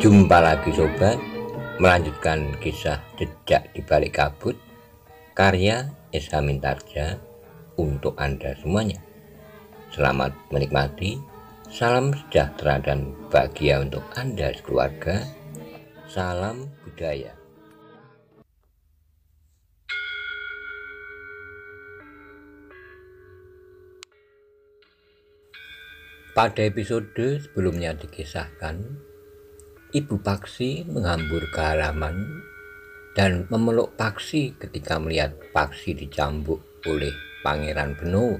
Jumpa lagi sobat, melanjutkan kisah Jejak di Balik Kabut karya S.H. Mintarja untuk Anda semuanya. Selamat menikmati, salam sejahtera dan bahagia untuk Anda sekeluarga. Salam budaya. Pada episode sebelumnya dikisahkan, Ibu Paksi menghambur ke halaman dan memeluk Paksi ketika melihat Paksi dicambuk oleh Pangeran Benowo.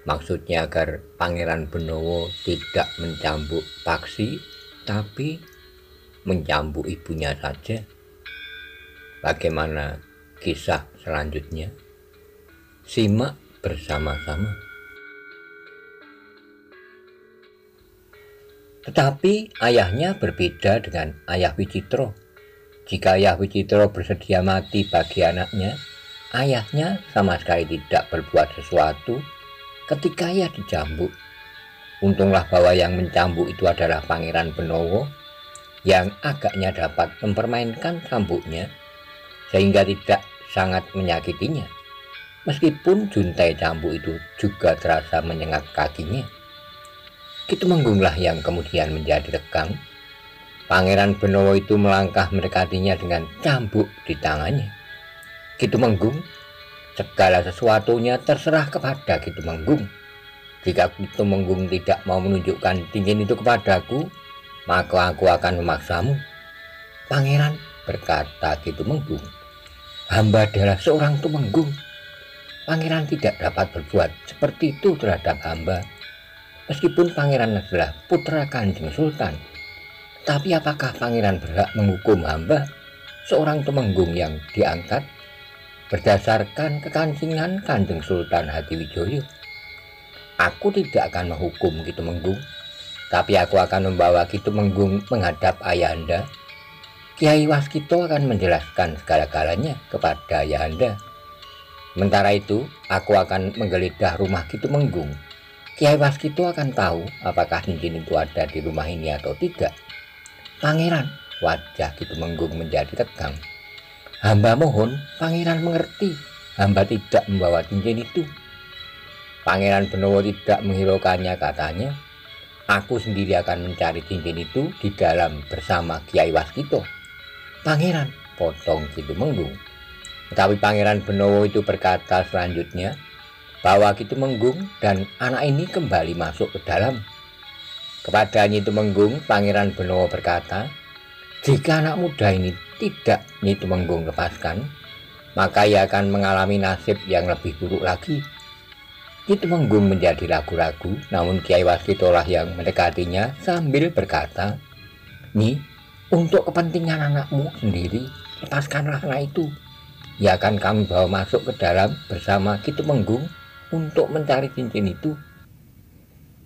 Maksudnya agar Pangeran Benowo tidak mencambuk Paksi, tapi mencambuk ibunya saja. Bagaimana kisah selanjutnya? Simak bersama-sama. Tetapi ayahnya berbeda dengan ayah Wicitro. Jika ayah Wicitro bersedia mati bagi anaknya, ayahnya sama sekali tidak berbuat sesuatu ketika ayah dicambuk. Untunglah bahwa yang mencambuk itu adalah Pangeran Benowo yang agaknya dapat mempermainkan cambuknya sehingga tidak sangat menyakitinya. Meskipun juntai cambuk itu juga terasa menyengat kakinya. Ki Tumenggunglah yang kemudian menjadi tegang. Pangeran Benowo itu melangkah mendekatinya dengan cambuk di tangannya. Ki Tumenggung, segala sesuatunya terserah kepada Ki Tumenggung. Jika Ki Tumenggung tidak mau menunjukkan cincin itu kepadaku, maka aku akan memaksamu. Pangeran, berkata Ki Tumenggung, hamba adalah seorang Tumenggung. Pangeran tidak dapat berbuat seperti itu terhadap hamba. Meskipun pangeran adalah putra Kanjeng Sultan, tapi apakah pangeran berhak menghukum hamba, seorang Tumenggung yang diangkat berdasarkan kekancingan Kanjeng Sultan Hadiwijoyo? Aku tidak akan menghukum Ki Tumenggung, tapi aku akan membawa Ki Tumenggung menghadap ayahanda. Kiai Waskito akan menjelaskan segala-galanya kepada ayahanda. Sementara itu, aku akan menggeledah rumah Ki Tumenggung. Kiai Waskito akan tahu apakah cincin itu ada di rumah ini atau tidak. Pangeran, wajah Ki Tumenggung menjadi tegang. Hamba mohon pangeran mengerti, hamba tidak membawa cincin itu. Pangeran Benowo tidak menghiraukannya, katanya, aku sendiri akan mencari cincin itu di dalam bersama Kiai Waskito. Pangeran, potong Ki Tumenggung. Tetapi Pangeran Benowo itu berkata selanjutnya bahwa Ki Tumenggung dan anak ini kembali masuk ke dalam. Kepada Nyi Tumenggung, Pangeran Benowo berkata, jika anak muda ini tidak Nyi Tumenggung lepaskan, maka ia akan mengalami nasib yang lebih buruk lagi. Nyi Tumenggung menjadi ragu-ragu, namun Kiai Waskito lah yang mendekatinya sambil berkata, Nyi, untuk kepentingan anakmu sendiri, lepaskanlah anak itu. Ia akan kami bawa masuk ke dalam bersama Ki Tumenggung untuk mencari cincin itu.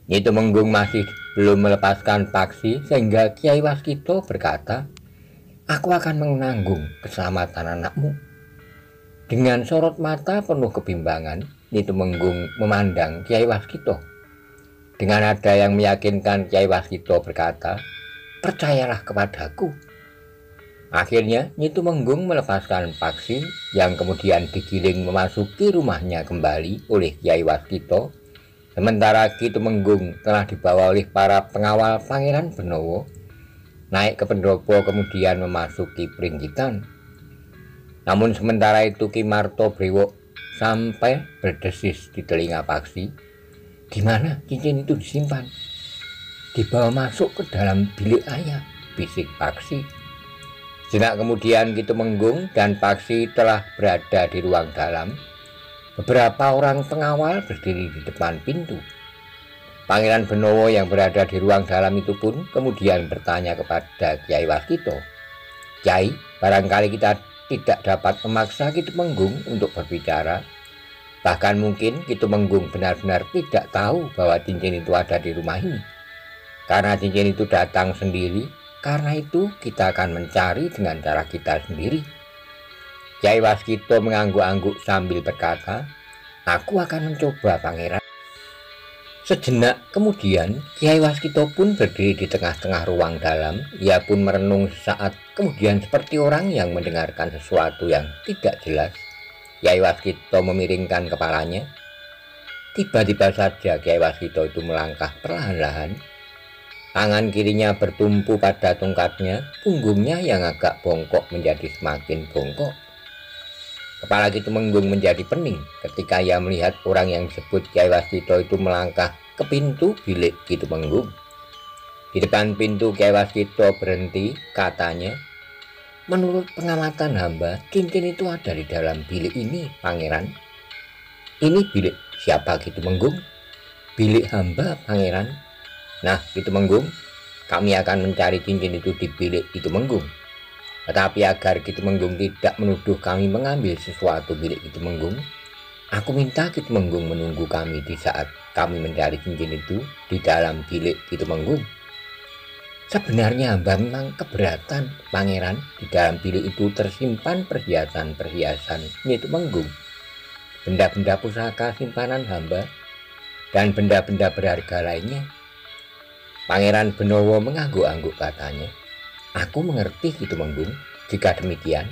Nyi Tumenggung masih belum melepaskan Paksi sehingga Kiai Waskito berkata, aku akan menanggung keselamatan anakmu. Dengan sorot mata penuh kebimbangan, Nyi Tumenggung memandang Kiai Waskito. Dengan nada yang meyakinkan, Kiai Waskito berkata, percayalah kepadaku. Akhirnya Nyi Tumenggung melepaskan Paksi yang kemudian digiring memasuki rumahnya kembali oleh Kiai Waskito. Sementara Ki Tumenggung telah dibawa oleh para pengawal Pangeran Benowo naik ke pendopo kemudian memasuki Pringgitan. Namun sementara itu Ki Marto Brewok sampai berdesis di telinga Paksi, di mana cincin itu disimpan? Dibawa masuk ke dalam bilik ayah, bisik Paksi. Sejenak kemudian Ki Tumenggung dan Paksi telah berada di ruang dalam. Beberapa orang pengawal berdiri di depan pintu. Pangeran Benowo yang berada di ruang dalam itu pun kemudian bertanya kepada Kiai Waskito, Kiai, barangkali kita tidak dapat memaksa Ki Tumenggung untuk berbicara. Bahkan mungkin Ki Tumenggung benar-benar tidak tahu bahwa cincin itu ada di rumah ini. Karena cincin itu datang sendiri, karena itu kita akan mencari dengan cara kita sendiri. Kiai Waskito mengangguk-angguk sambil berkata, aku akan mencoba, Pangeran. Sejenak kemudian, Kyai Waskito pun berdiri di tengah-tengah ruang dalam. Ia pun merenung sesaat, kemudian seperti orang yang mendengarkan sesuatu yang tidak jelas. Kyai Waskito memiringkan kepalanya. Tiba-tiba saja Kyai Waskito itu melangkah perlahan-lahan. Tangan kirinya bertumpu pada tongkatnya, punggungnya yang agak bongkok menjadi semakin bongkok. Kepala Kitumenggung menjadi pening ketika ia melihat orang yang disebut Kyai Waskito itu melangkah ke pintu bilik Kitumenggung. Di depan pintu Kyai Waskito berhenti, katanya, "Menurut pengamatan hamba, cincin itu ada di dalam bilik ini, Pangeran." "Ini bilik siapa, Kitumenggung?" "Bilik hamba, Pangeran." "Nah, Kitumenggung, kami akan mencari cincin itu di bilik Kitumenggung. Tetapi agar Kitumenggung tidak menuduh kami mengambil sesuatu bilik Kitumenggung, aku minta Kitumenggung menunggu kami di saat kami mencari cincin itu di dalam bilik Kitumenggung." "Sebenarnya hamba memang keberatan, Pangeran. Di dalam bilik itu tersimpan perhiasan-perhiasan Kitumenggung, benda-benda pusaka simpanan hamba, dan benda-benda berharga lainnya." Pangeran Benowo mengangguk-angguk, katanya, "Aku mengerti, Kitumenggung. Jika demikian,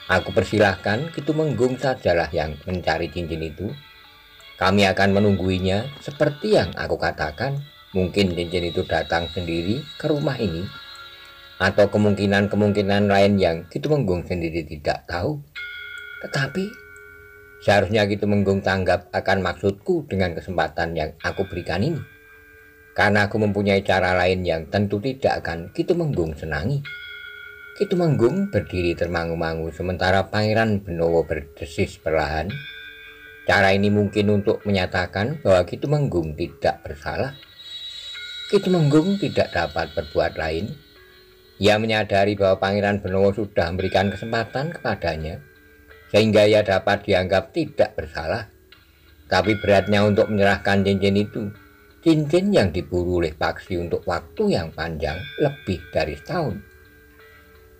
aku persilahkan Kitumenggung sajalah yang mencari cincin itu. Kami akan menungguinya seperti yang aku katakan. Mungkin cincin itu datang sendiri ke rumah ini, atau kemungkinan-kemungkinan lain yang Kitumenggung sendiri tidak tahu. Tetapi seharusnya Kitumenggung tanggap akan maksudku dengan kesempatan yang aku berikan ini, karena aku mempunyai cara lain yang tentu tidak akan Kitumenggung senangi." Kitumenggung berdiri termangu-mangu sementara Pangeran Benowo berdesis perlahan. Cara ini mungkin untuk menyatakan bahwa Kitumenggung tidak bersalah. Kitumenggung tidak dapat berbuat lain. Ia menyadari bahwa Pangeran Benowo sudah memberikan kesempatan kepadanya, sehingga ia dapat dianggap tidak bersalah. Tapi beratnya untuk menyerahkan cincin itu, cincin yang diburu oleh Paksi untuk waktu yang panjang, lebih dari setahun.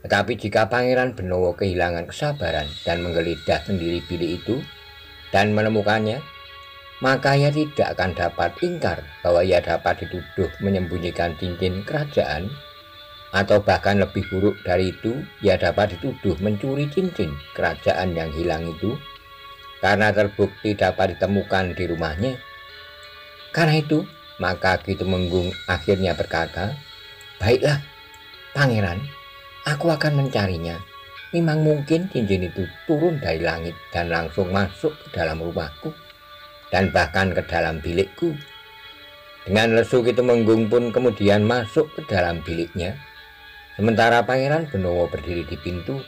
Tetapi jika Pangeran Benowo kehilangan kesabaran dan menggeledah sendiri bilik itu dan menemukannya, maka ia tidak akan dapat ingkar bahwa ia dapat dituduh menyembunyikan cincin kerajaan, atau bahkan lebih buruk dari itu, ia dapat dituduh mencuri cincin kerajaan yang hilang itu karena terbukti dapat ditemukan di rumahnya. Karena itu, maka Kitumenggung akhirnya berkata, "Baiklah, Pangeran, aku akan mencarinya. Memang mungkin cincin itu turun dari langit dan langsung masuk ke dalam rumahku, dan bahkan ke dalam bilikku." Dengan lesu Kitumenggung pun kemudian masuk ke dalam biliknya, sementara Pangeran Benowo berdiri di pintu.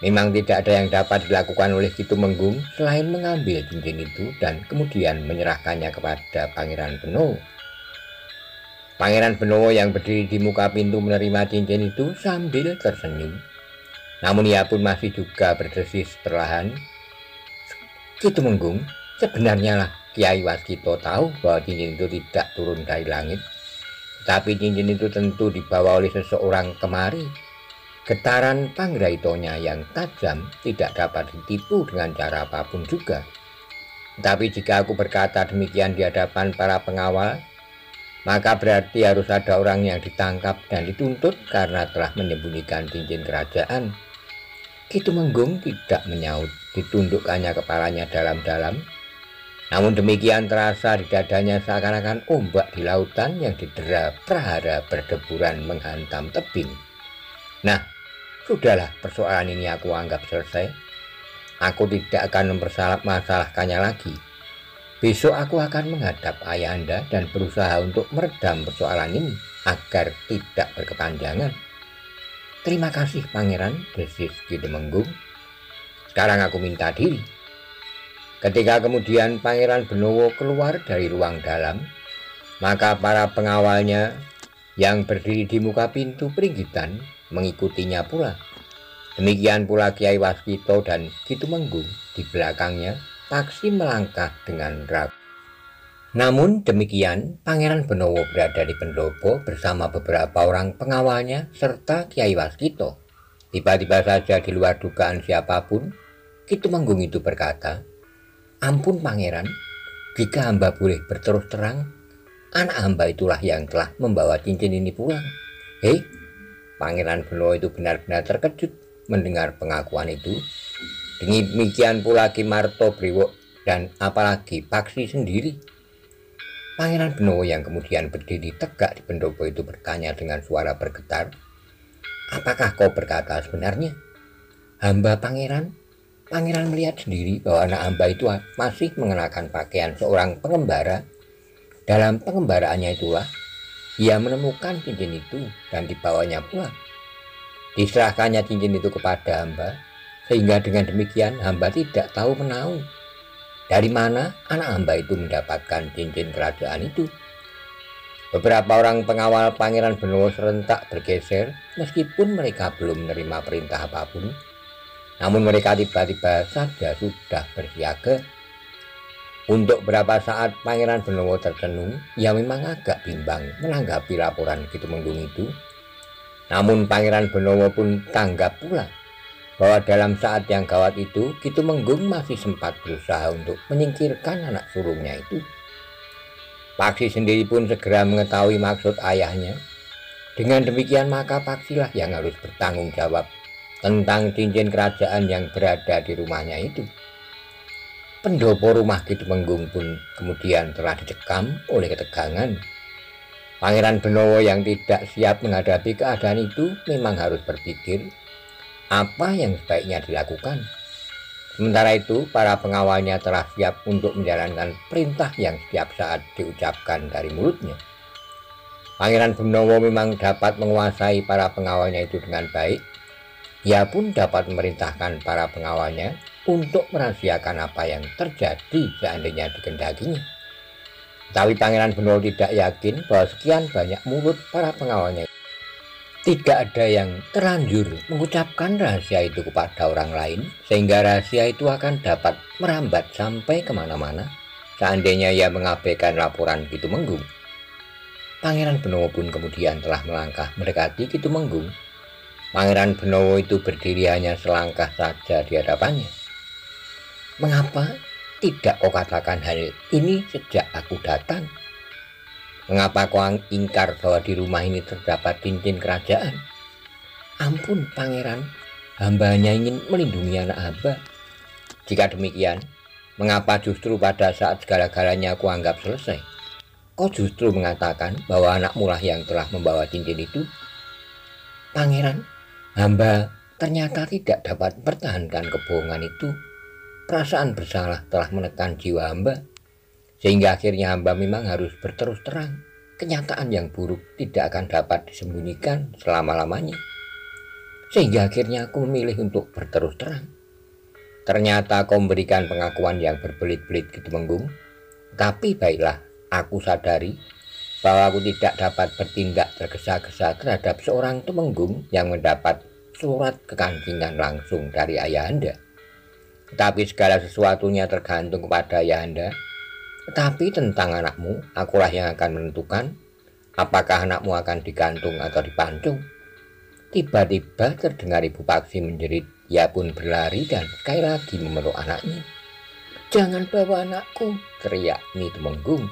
Memang tidak ada yang dapat dilakukan oleh Kitumenggung selain mengambil cincin itu dan kemudian menyerahkannya kepada Pangeran Benowo. Pangeran Benowo yang berdiri di muka pintu menerima cincin itu sambil tersenyum. Namun ia pun masih juga berdesis perlahan, "Kitumenggung, sebenarnya lah Kyai Waskito tahu bahwa cincin itu tidak turun dari langit. Tapi cincin itu tentu dibawa oleh seseorang kemari. Getaran panggraitonya yang tajam tidak dapat ditipu dengan cara apapun juga. Tapi jika aku berkata demikian di hadapan para pengawal, maka berarti harus ada orang yang ditangkap dan dituntut karena telah menyembunyikan cincin kerajaan." Kitumenggung tidak menyaut, ditundukkannya kepalanya dalam-dalam. Namun demikian terasa di dadanya seakan-akan ombak di lautan yang didera prahara berdeburan menghantam tebing. "Nah, sudahlah, persoalan ini aku anggap selesai. Aku tidak akan mempermasalahkannya lagi. Besok aku akan menghadap Ayahanda dan berusaha untuk meredam persoalan ini agar tidak berkepanjangan." "Terima kasih, Pangeran," desis Kitumenggung. "Sekarang aku minta diri." Ketika kemudian Pangeran Benowo keluar dari ruang dalam, maka para pengawalnya yang berdiri di muka pintu peringgitan mengikutinya pula. Demikian pula Kyai Waskito dan Kitumenggung di belakangnya. Paksi melangkah dengan ragu. Namun demikian, Pangeran Benowo berada di pendopo bersama beberapa orang pengawalnya serta Kyai Waskito. Tiba-tiba saja di luar dugaan siapapun, Kitumenggung itu berkata, "Ampun Pangeran, Jika hamba boleh berterus terang, anak hamba itulah yang telah membawa cincin ini pulang. Hei, Pangeran Benowo itu benar-benar terkejut mendengar pengakuan itu. Demikian pula Ki Martobriwo dan apalagi Paksi sendiri. Pangeran Benowo yang kemudian berdiri tegak di pendopo itu bertanya dengan suara bergetar, "Apakah kau berkata sebenarnya?" "Hamba Pangeran melihat sendiri bahwa anak hamba itu masih mengenakan pakaian seorang pengembara. Dalam pengembaraannya itulah ia menemukan cincin itu dan dibawanya pulang. Diserahkannya cincin itu kepada hamba, sehingga dengan demikian hamba tidak tahu menahu dari mana anak hamba itu mendapatkan cincin kerajaan itu." Beberapa orang pengawal Pangeran Benowo serentak bergeser meskipun mereka belum menerima perintah apapun. Namun mereka tiba-tiba saja sudah bersiaga. Untuk beberapa saat Pangeran Benowo tercenung. Ia memang agak bimbang menanggapi laporan Ki Tumenggung itu. Namun Pangeran Benowo pun tanggap pula bahwa dalam saat yang gawat itu Ki Tumenggung masih sempat berusaha untuk menyingkirkan anak sulungnya itu. Paksi sendiri pun segera mengetahui maksud ayahnya. Dengan demikian maka Paksilah yang harus bertanggung jawab tentang cincin kerajaan yang berada di rumahnya itu. Pendopo rumah Ki Tumenggung pun kemudian telah dicekam oleh ketegangan. Pangeran Benowo yang tidak siap menghadapi keadaan itu memang harus berpikir apa yang sebaiknya dilakukan. Sementara itu para pengawalnya telah siap untuk menjalankan perintah yang setiap saat diucapkan dari mulutnya. Pangeran Benowo memang dapat menguasai para pengawalnya itu dengan baik. Ia pun dapat memerintahkan para pengawalnya untuk merahasiakan apa yang terjadi seandainya dikehendakinya. Tapi Pangeran Benowo tidak yakin bahwa sekian banyak mulut para pengawalnya tidak ada yang terlanjur mengucapkan rahasia itu kepada orang lain, sehingga rahasia itu akan dapat merambat sampai kemana-mana seandainya ia mengabaikan laporan Ki Tumenggung. Pangeran Benowo pun kemudian telah melangkah mendekati Ki Tumenggung. Pangeran Benowo itu berdiri hanya selangkah saja di hadapannya. "Mengapa tidak kau katakan hal ini sejak aku datang? Mengapa kau ingkar bahwa di rumah ini terdapat cincin kerajaan? Ampun Pangeran, hamba hanya ingin melindungi anak hamba. Jika demikian, mengapa justru pada saat segala-galanya aku anggap selesai, kau justru mengatakan bahwa anakmu lah yang telah membawa cincin itu?" "Pangeran, hamba ternyata tidak dapat mempertahankan kebohongan itu. Perasaan bersalah telah menekan jiwa hamba, sehingga akhirnya hamba memang harus berterus terang. Kenyataan yang buruk tidak akan dapat disembunyikan selama-lamanya, sehingga akhirnya aku memilih untuk berterus terang." "Ternyata kau memberikan pengakuan yang berbelit-belit Ki Tumenggung. Tapi baiklah, aku sadari bahwa aku tidak dapat bertindak tergesa-gesa terhadap seorang Tumenggung yang mendapat surat kekancingan langsung dari ayahanda. Tetapi segala sesuatunya tergantung kepada ayahanda. Tetapi tentang anakmu, akulah yang akan menentukan apakah anakmu akan digantung atau dipancung." Tiba-tiba terdengar Ibu Paksi menjerit. Ia pun berlari dan sekali lagi memeluk anaknya. "Jangan bawa anakku!" teriak Ki Tumenggung.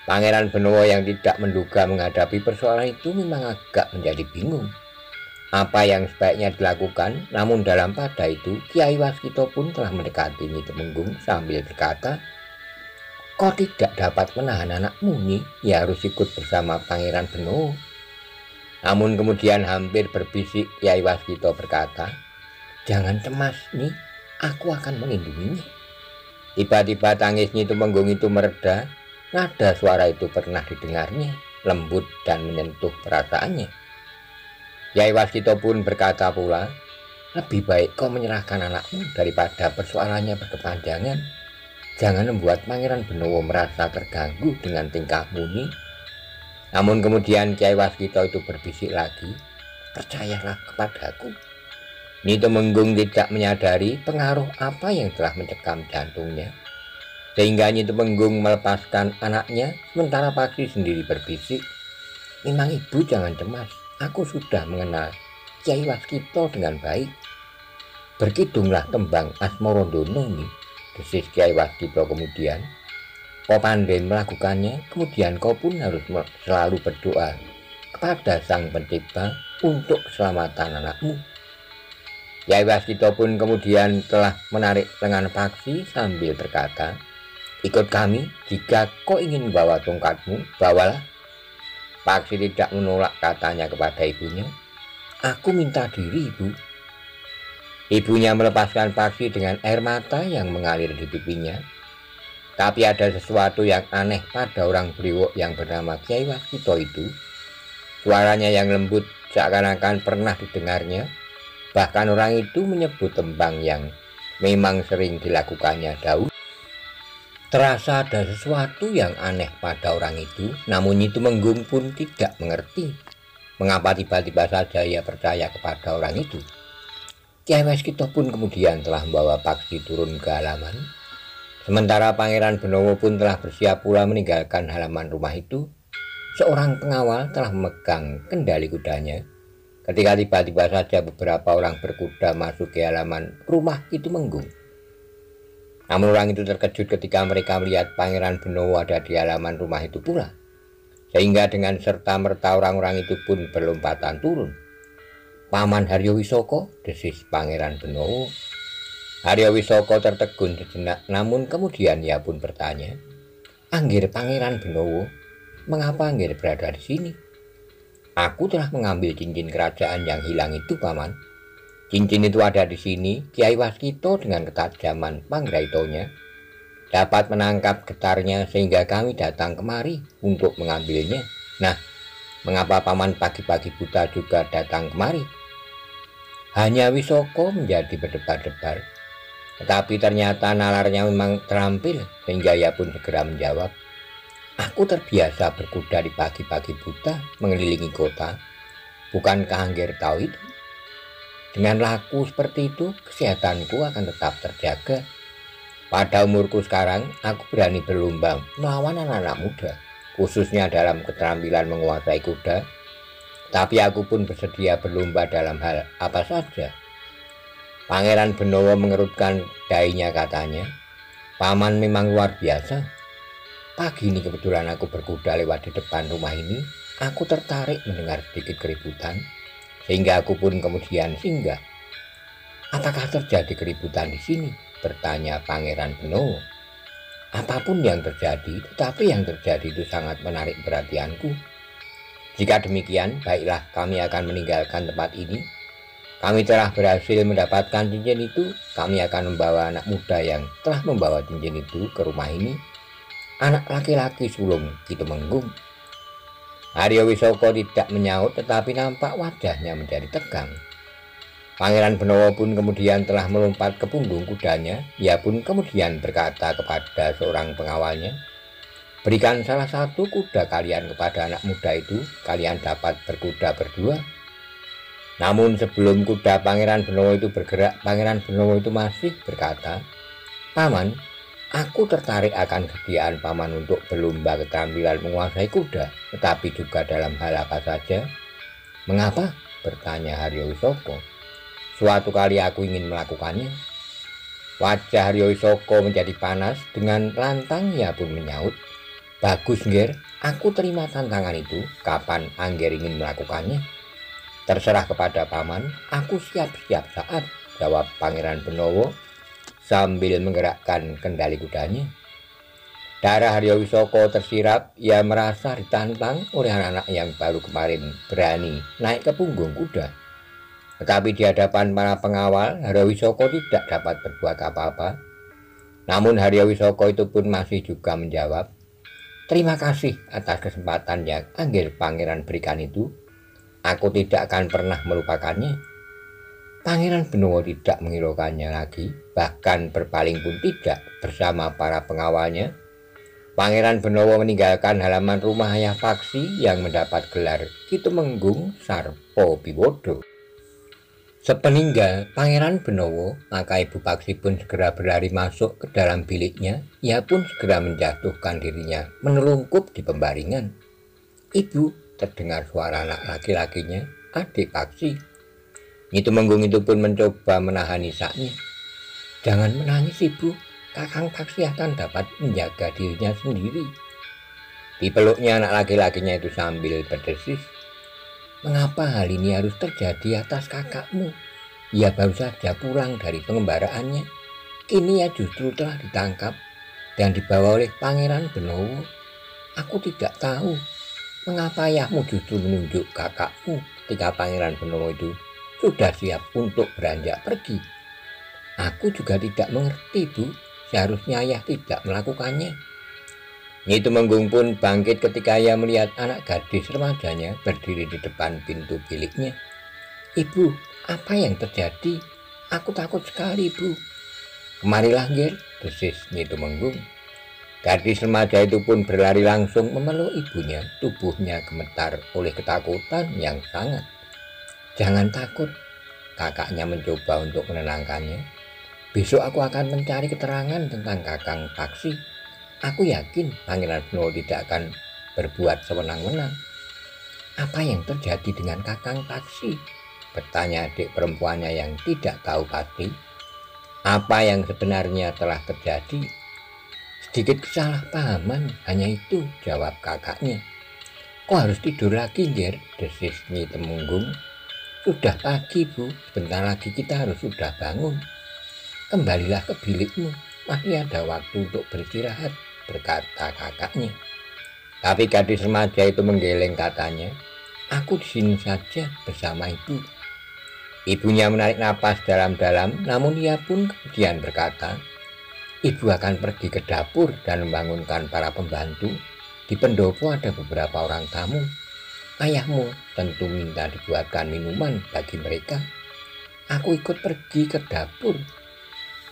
Pangeran Benowo yang tidak menduga menghadapi persoalan itu memang agak menjadi bingung apa yang sebaiknya dilakukan. Namun dalam pada itu Kyai Waskita pun telah mendekati Ki Tumenggung sambil berkata, "Kau tidak dapat menahan anakmu, Nyi. Ia harus ikut bersama Pangeran Benowo." Namun kemudian hampir berbisik Kyai Waskita berkata, "Jangan cemas, Nyi. Aku akan melindunginya." Tiba-tiba tangis Ki Tumenggung itu mereda. Nada suara itu pernah didengarnya, lembut dan menyentuh perasaannya. Kyai Waskita pun berkata pula, "Lebih baik kau menyerahkan anakmu daripada persoalannya berkepanjangan. Jangan membuat Pangeran Benowo merasa terganggu dengan tingkahmu, Nyi." Namun kemudian Kyai Waskita itu berbisik lagi, "Percayalah kepadaku." Ki Tumenggung tidak menyadari pengaruh apa yang telah mencekam jantungnya, sehingga Ki Tumenggung melepaskan anaknya. Sementara Paksi sendiri berbisik, "Memang ibu jangan cemas. Aku sudah mengenal Kyai Waskita dengan baik. Berkidunglah tembang Asmarandono, Nyi," desis Kyai Waskita kemudian. Kau pandai melakukannya, kemudian kau pun harus selalu berdoa kepada Sang Pencipta untuk keselamatan anakmu. Kyai Waskita pun kemudian telah menarik lengan Paksi sambil berkata, ikut kami, jika kau ingin bawa tongkatmu, bawalah. Paksi tidak menolak, katanya kepada ibunya, aku minta diri, ibu. Ibunya melepaskan Paksi dengan air mata yang mengalir di pipinya. Tapi ada sesuatu yang aneh pada orang brewok yang bernama Kyai Waskita itu. Suaranya yang lembut seakan-akan pernah didengarnya. Bahkan orang itu menyebut tembang yang memang sering dilakukannya dahulu. Terasa ada sesuatu yang aneh pada orang itu, namun itu Menggung pun tidak mengerti mengapa tiba-tiba saja ia percaya kepada orang itu. Kyai Waskita pun kemudian telah membawa Paksi turun ke halaman. Sementara Pangeran Benowo pun telah bersiap pula meninggalkan halaman rumah itu. Seorang pengawal telah memegang kendali kudanya. Ketika tiba-tiba saja beberapa orang berkuda masuk ke halaman rumah itu Menggung. Namun orang itu terkejut ketika mereka melihat Pangeran Benowo ada di halaman rumah itu pula. Sehingga dengan serta-merta orang-orang itu pun berlompatan turun. Paman Haryo Wisoko, desis Pangeran Benowo. Haryo Wisoko tertegun sejenak, namun kemudian ia pun bertanya, Anggir Pangeran Benowo, mengapa Anggir berada di sini? Aku telah mengambil cincin kerajaan yang hilang itu, Paman. Cincin itu ada di sini. Kyai Waskita dengan ketajaman panggraitonya dapat menangkap getarnya sehingga kami datang kemari untuk mengambilnya. Nah, mengapa Paman pagi-pagi buta juga datang kemari? Hanya Wisoko menjadi berdebar-debar. Tetapi ternyata nalarnya memang terampil sehingga ia pun segera menjawab, aku terbiasa berkuda di pagi-pagi buta mengelilingi kota. Bukankah Anggir tahu itu? Dengan laku seperti itu, kesehatanku akan tetap terjaga. Pada umurku sekarang, aku berani berlomba melawan anak-anak muda, khususnya dalam keterampilan menguasai kuda. Tapi aku pun bersedia berlomba dalam hal apa saja. Pangeran Benowo mengerutkan dahinya, katanya, Paman memang luar biasa. Pagi ini kebetulan aku berkuda lewat di depan rumah ini. Aku tertarik mendengar sedikit keributan, sehingga aku pun kemudian singgah. Apakah terjadi keributan di sini? Bertanya Pangeran Benowo. Apapun yang terjadi, tetapi yang terjadi itu sangat menarik perhatianku. Jika demikian, baiklah, kami akan meninggalkan tempat ini. Kami telah berhasil mendapatkan cincin itu. Kami akan membawa anak muda yang telah membawa cincin itu ke rumah ini. Anak laki-laki sulung Ki Tumenggung. Haryo Wisoko tidak menyaut, tetapi nampak wajahnya menjadi tegang. Pangeran Benowo pun kemudian telah melompat ke punggung kudanya. Ia pun kemudian berkata kepada seorang pengawalnya, berikan salah satu kuda kalian kepada anak muda itu. Kalian dapat berkuda berdua. Namun sebelum kuda Pangeran Benowo itu bergerak, Pangeran Benowo itu masih berkata, Paman, aku tertarik akan kesediaan Paman untuk berlomba keterampilan menguasai kuda, tetapi juga dalam hal apa saja. Mengapa? Bertanya Haryo Wisoko. Suatu kali aku ingin melakukannya. Wajah Haryo Wisoko menjadi panas. Dengan lantang ia pun menyaut, bagus Ngger, aku terima tantangan itu. Kapan Angger ingin melakukannya? Terserah kepada Paman, aku siap setiap saat, jawab Pangeran Benowo sambil menggerakkan kendali kudanya. Darah Haryo Wisoko tersirap, ia merasa ditantang oleh anak-anak yang baru kemarin berani naik ke punggung kuda. Tetapi di hadapan para pengawal, Haryo Wisoko tidak dapat berbuat apa-apa. Namun Haryo Wisoko itu pun masih juga menjawab, terima kasih atas kesempatan yang Angger Pangeran berikan itu. Aku tidak akan pernah melupakannya. Pangeran Benowo tidak menghiraukannya lagi, bahkan berpaling pun tidak bersama para pengawalnya. Pangeran Benowo meninggalkan halaman rumah ayah Paksi yang mendapat gelar Ki Tumenggung Sarpo Biwodo. Sepeninggal Pangeran Benowo, maka Ibu Paksi pun segera berlari masuk ke dalam biliknya. Ia pun segera menjatuhkan dirinya menelungkup di pembaringan. Ibu, terdengar suara anak laki-lakinya, adik Paksi. Ki Tumenggung itu pun mencoba menahan isaknya. Jangan menangis, Ibu. Kakang Paksi akan dapat menjaga dirinya sendiri. Dipeluknya anak laki-lakinya itu sambil berdesis. Mengapa hal ini harus terjadi atas kakakmu? Ia baru saja pulang dari pengembaraannya. Kini ia justru telah ditangkap dan dibawa oleh Pangeran Benowo. Aku tidak tahu mengapa ayahmu justru menunjuk kakakmu ketika Pangeran Benowo itu sudah siap untuk beranjak pergi. Aku juga tidak mengerti, Bu. Seharusnya ayah tidak melakukannya. Nyi Tumenggung pun bangkit ketika ia melihat anak gadis remajanya berdiri di depan pintu biliknya. Ibu, apa yang terjadi? Aku takut sekali, Bu. Kemarilah, Ger, desis Nyi Tumenggung. Gadis remaja itu pun berlari langsung memeluk ibunya. Tubuhnya gemetar oleh ketakutan yang sangat. Jangan takut, kakaknya mencoba untuk menenangkannya. Besok aku akan mencari keterangan tentang Kakang Paksi. Aku yakin Pangeran Benowo tidak akan berbuat sewenang-wenang. Apa yang terjadi dengan Kakang Paksi? Bertanya adik perempuannya yang tidak tahu pasti apa yang sebenarnya telah terjadi. Sedikit kesalahpahaman, hanya itu, jawab kakaknya. Kok harus tidur lagi, Ger? Desis Nyi Tumenggung. Sudah pagi, Bu. Sebentar lagi kita harus sudah bangun. Kembalilah ke bilikmu. Masih ada waktu untuk beristirahat, berkata kakaknya. Tapi gadis remaja itu menggeleng katanya. Aku di sini saja bersama ibu. Ibunya menarik napas dalam-dalam, namun ia pun kemudian berkata, ibu akan pergi ke dapur dan membangunkan para pembantu. Di pendopo ada beberapa orang tamu. Ayahmu tentu minta dibuatkan minuman bagi mereka. Aku ikut pergi ke dapur.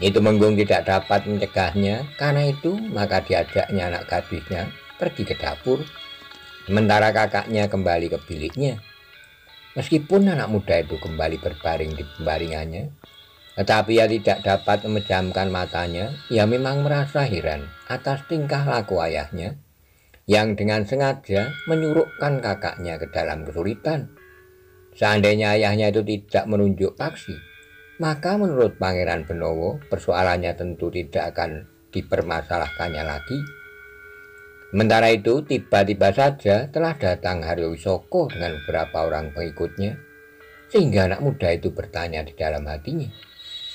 Nyi Tumenggung tidak dapat mencegahnya, karena itu maka diajaknya anak gadisnya pergi ke dapur, sementara kakaknya kembali ke biliknya. Meskipun anak muda itu kembali berbaring di pembaringannya, tetapi ia tidak dapat memejamkan matanya. Ia memang merasa heran atas tingkah laku ayahnya yang dengan sengaja menyurukkan kakaknya ke dalam kesulitan. Seandainya ayahnya itu tidak menunjuk Paksi, maka menurut Pangeran Benowo persoalannya tentu tidak akan dipermasalahkannya lagi. Sementara itu tiba-tiba saja telah datang Haryo Wisoko dengan beberapa orang pengikutnya, sehingga anak muda itu bertanya di dalam hatinya,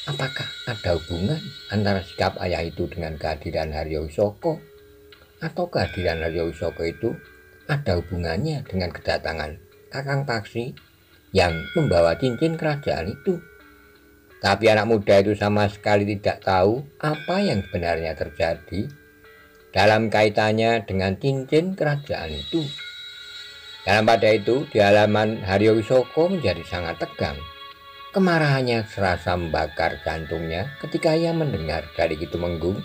apakah ada hubungan antara sikap ayah itu dengan kehadiran Haryo Wisoko, atau kehadiran Haryo Wisoko itu ada hubungannya dengan kedatangan Kakang Paksi yang membawa cincin kerajaan itu. Tapi anak muda itu sama sekali tidak tahu apa yang sebenarnya terjadi dalam kaitannya dengan cincin kerajaan itu. Dalam pada itu, di halaman Haryo Wisoko menjadi sangat tegang. Kemarahannya serasa membakar jantungnya ketika ia mendengar dari Ki Tumenggung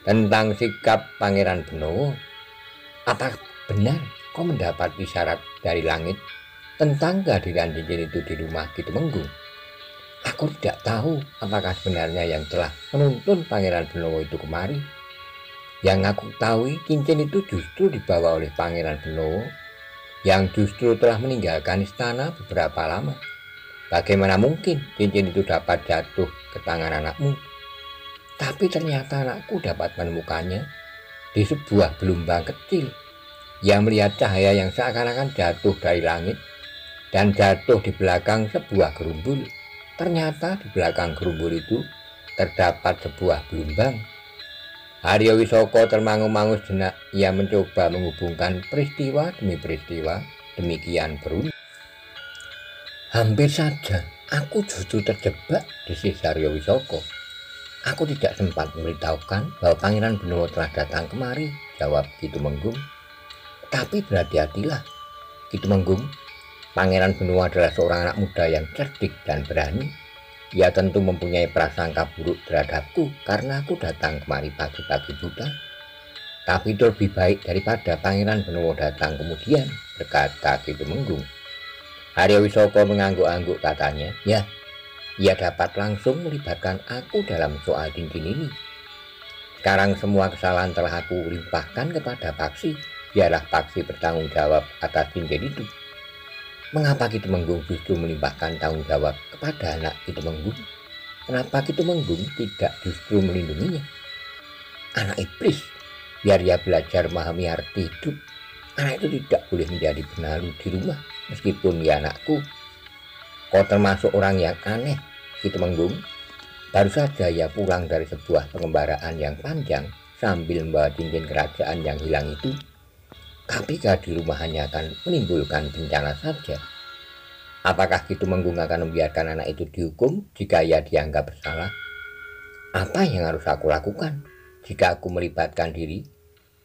tentang sikap Pangeran Benowo. Apa benar kau mendapat isyarat dari langit tentang kehadiran cincin itu di rumah Ki Tumenggung? Aku tidak tahu apakah sebenarnya yang telah menuntun Pangeran Benowo itu kemari. Yang aku tahu, cincin itu justru dibawa oleh Pangeran Benowo yang justru telah meninggalkan istana beberapa lama. Bagaimana mungkin cincin itu dapat jatuh ke tangan anakmu? Tapi ternyata anakku dapat menemukannya di sebuah gelombang kecil. Ia melihat cahaya yang seakan-akan jatuh dari langit dan jatuh di belakang sebuah gerumbul. Ternyata di belakang gerumbul itu terdapat sebuah gelombang. Haryo Wisoko termangu-mangu sejenak. Ia mencoba menghubungkan peristiwa demi peristiwa. Demikian berulang. Hampir saja aku justru terjebak, desis Haryo Wisoko. Aku tidak sempat memberitahukan bahwa Pangeran Benowo telah datang kemari, jawab Ki Tumenggung. Tapi berhati-hatilah, Ki Tumenggung. Pangeran Benowo adalah seorang anak muda yang cerdik dan berani. Ia tentu mempunyai prasangka buruk terhadapku karena aku datang kemari pagi-pagi buta. Tapi itu lebih baik daripada Pangeran Benowo datang kemudian, berkata Ki Tumenggung. Haryo Wisoko mengangguk-angguk katanya, ya, ia dapat langsung melibatkan aku dalam soal cincin ini. Sekarang semua kesalahan telah aku limpahkan kepada Paksi. Biarlah Paksi bertanggung jawab atas cincin itu. Mengapa Ki Tumenggung justru melimpahkan tanggung jawab kepada anak Ki Tumenggung? Kenapa Ki Tumenggung tidak justru melindunginya? anak iblis. Biar ia belajar memahami arti hidup. Anak itu tidak boleh menjadi benalu di rumah. Meskipun ya anakku, kau termasuk orang yang aneh, Ki Tumenggung. Baru saja ia pulang dari sebuah pengembaraan yang panjang sambil membawa cincin kerajaan yang hilang itu. Ketika di rumah hanya akan menimbulkan bencana saja. Apakah Ki Tumenggung akan membiarkan anak itu dihukum jika ia dianggap bersalah? Apa yang harus aku lakukan? Jika aku melibatkan diri,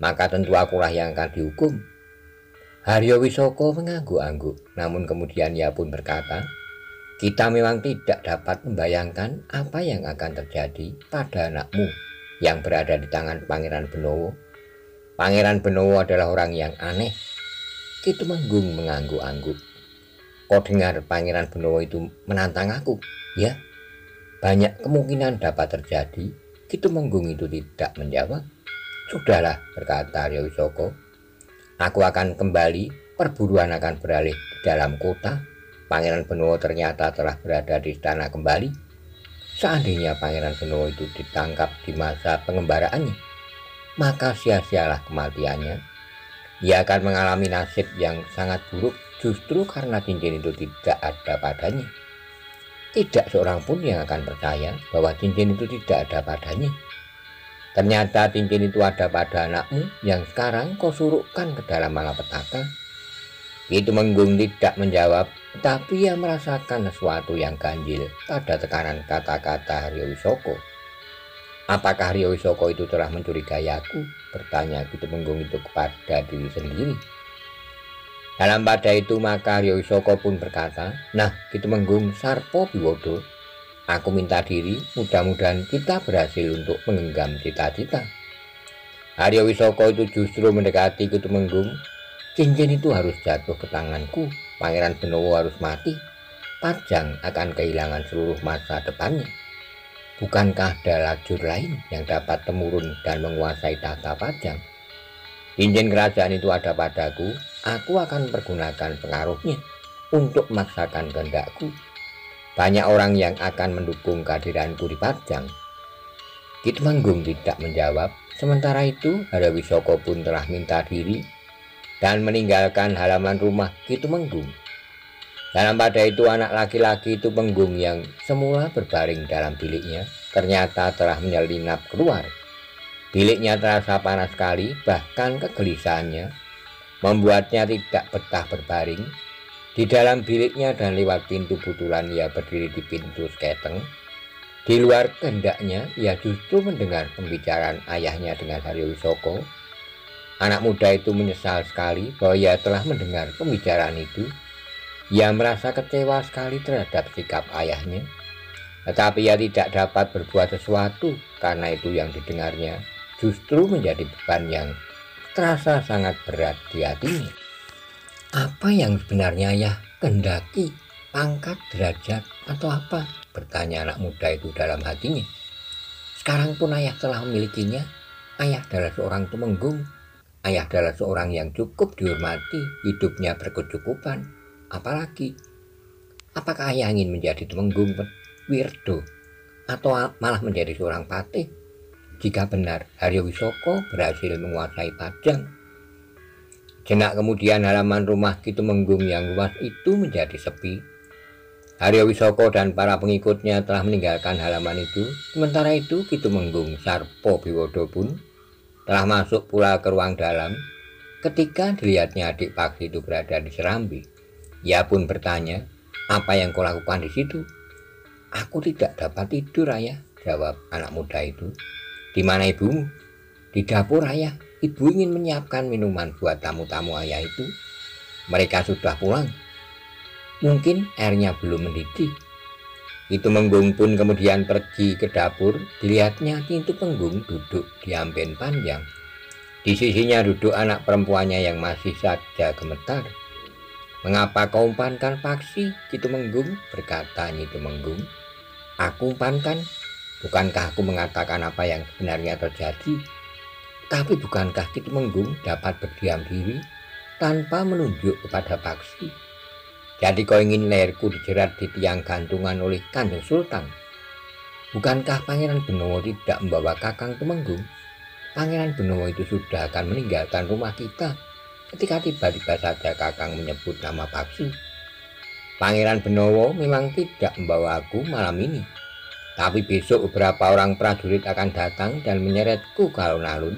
maka tentu akulah yang akan dihukum. Haryo Wisoko mengangguk-angguk, namun kemudian ia pun berkata, kita memang tidak dapat membayangkan apa yang akan terjadi pada anakmu yang berada di tangan Pangeran Benowo. Pangeran Benowo adalah orang yang aneh. Ki Tumenggung mengangguk-angguk. Kau dengar Pangeran Benowo itu menantang aku? Ya, banyak kemungkinan dapat terjadi. Ki Tumenggung itu tidak menjawab. Sudahlah, berkata Haryo Wisoko. Aku akan kembali, perburuan akan beralih di dalam kota. Pangeran Benowo ternyata telah berada di istana kembali. Seandainya Pangeran Benowo itu ditangkap di masa pengembaraannya, maka sia-sialah kematiannya. Ia akan mengalami nasib yang sangat buruk justru karena cincin itu tidak ada padanya. Tidak seorang pun yang akan percaya bahwa cincin itu tidak ada padanya. Ternyata cincin itu ada pada anakmu yang sekarang kau suruhkan ke dalam malapetaka. Ki Tumenggung tidak menjawab, tapi ia merasakan sesuatu yang ganjil pada tekanan kata-kata Haryo Wisoko. Apakah Haryo Wisoko itu telah mencurigai aku? Bertanya Ki Tumenggung itu kepada diri sendiri. Dalam pada itu maka Haryo Wisoko pun berkata, nah Ki Tumenggung Sarpo Biwodo, aku minta diri, mudah-mudahan kita berhasil untuk menggenggam cita-cita. Haryo Wisoko itu justru mendekati Ki Tumenggung. Cincin itu harus jatuh ke tanganku, Pangeran Benowo harus mati, Pajang akan kehilangan seluruh masa depannya. Bukankah ada lajur lain yang dapat temurun dan menguasai tahta Pajang? Cincin kerajaan itu ada padaku, aku akan pergunakan pengaruhnya untuk memaksakan kehendakku. Banyak orang yang akan mendukung kehadiranku di Pajang. Ki Tumenggung tidak menjawab. Sementara itu Haryo Wisoko pun telah minta diri dan meninggalkan halaman rumah Ki Tumenggung. Dalam pada itu anak laki-laki Ki Tumenggung yang semula berbaring dalam biliknya ternyata telah menyelinap keluar. Biliknya terasa panas sekali, bahkan kegelisahannya membuatnya tidak betah berbaring. Di dalam biliknya dan lewat pintu butulan ia berdiri di pintu sketeng. Di luar kehendaknya ia justru mendengar pembicaraan ayahnya dengan Haryo Wisoko. Anak muda itu menyesal sekali bahwa ia telah mendengar pembicaraan itu. Ia merasa kecewa sekali terhadap sikap ayahnya. Tetapi ia tidak dapat berbuat sesuatu karena itu yang didengarnya justru menjadi beban yang terasa sangat berat di hatinya. Apa yang sebenarnya ayah kehendaki? Pangkat, derajat, atau apa? Bertanya anak muda itu dalam hatinya. Sekarang pun ayah telah memilikinya. Ayah adalah seorang Tumenggung. Ayah adalah seorang yang cukup dihormati, hidupnya berkecukupan. Apalagi, apakah ayah ingin menjadi Tumenggung Wirdo atau malah menjadi seorang patih? Jika benar Haryo Wisoko berhasil menguasai Pajang. Jenak kemudian halaman rumah Ki Tumenggung yang luas itu menjadi sepi. Haryo Wisoko dan para pengikutnya telah meninggalkan halaman itu. Sementara itu Ki Tumenggung Sarpo Biwodo pun telah masuk pula ke ruang dalam. Ketika dilihatnya adik Paksi itu berada di serambi, ia pun bertanya, apa yang kau lakukan di situ? Aku tidak dapat tidur ayah, jawab anak muda itu. Di mana ibumu? Di dapur ayah. Ibu ingin menyiapkan minuman buat tamu-tamu ayah itu. Mereka sudah pulang. Mungkin airnya belum mendidih. Ki Tumenggung pun kemudian pergi ke dapur. Dilihatnya Ki Tumenggung duduk di amben panjang. Di sisinya duduk anak perempuannya yang masih saja gemetar. Mengapa kau umpankan Paksi, Ki Tumenggung? Berkata Ki Tumenggung. Aku umpankan? Bukankah aku mengatakan apa yang sebenarnya terjadi? Tapi bukankah Ki Tumenggung dapat berdiam diri tanpa menunjuk kepada Paksi? Jadi kau ingin leherku dijerat di tiang gantungan oleh Kanjeng Sultan? Bukankah Pangeran Benowo tidak membawa Kakang Tumenggung? Pangeran Benowo itu sudah akan meninggalkan rumah kita ketika tiba-tiba saja Kakang menyebut nama Paksi. Pangeran Benowo memang tidak membawa aku malam ini, tapi besok beberapa orang prajurit akan datang dan menyeretku ke alun-alun.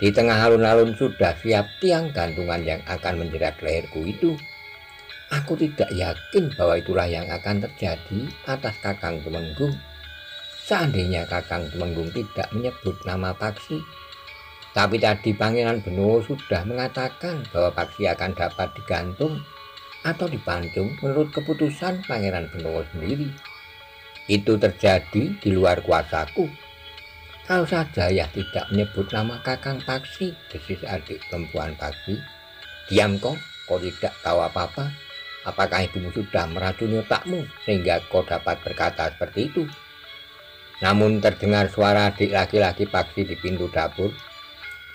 Di tengah alun-alun sudah siap tiang gantungan yang akan menjerat leherku itu. Aku tidak yakin bahwa itulah yang akan terjadi atas Kakang Tumenggung. Seandainya Kakang Tumenggung tidak menyebut nama Paksi, tapi tadi Pangeran Benowo sudah mengatakan bahwa Paksi akan dapat digantung atau dipancung menurut keputusan Pangeran Benowo sendiri. Itu terjadi di luar kuasaku. Kalau saja Ayah tidak menyebut nama Kakang Paksi, desis adik perempuan Paksi. Diam kau tidak tahu apa-apa. Apakah ibumu sudah meracuni otakmu sehingga kau dapat berkata seperti itu? Namun terdengar suara adik laki-laki Paksi di pintu dapur.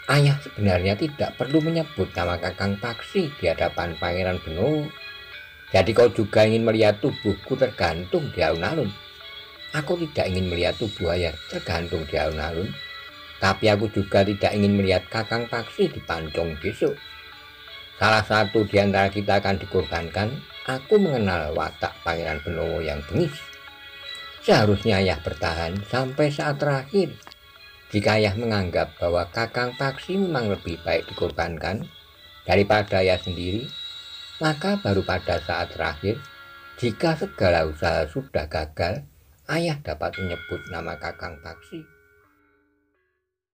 Ayah sebenarnya tidak perlu menyebut nama Kakang Paksi di hadapan Pangeran Benowo. Jadi kau juga ingin melihat tubuhku tergantung di alun-alun? Aku tidak ingin melihat tubuh Ayah tergantung di alun-alun, tapi aku juga tidak ingin melihat Kakang Paksi dipancung besok. Salah satu di antara kita akan dikorbankan. Aku mengenal watak Pangeran Benowo yang bengis. Seharusnya Ayah bertahan sampai saat terakhir. Jika Ayah menganggap bahwa Kakang Paksi memang lebih baik dikorbankan daripada Ayah sendiri, maka baru pada saat terakhir, jika segala usaha sudah gagal, Ayah dapat menyebut nama Kakang Paksi.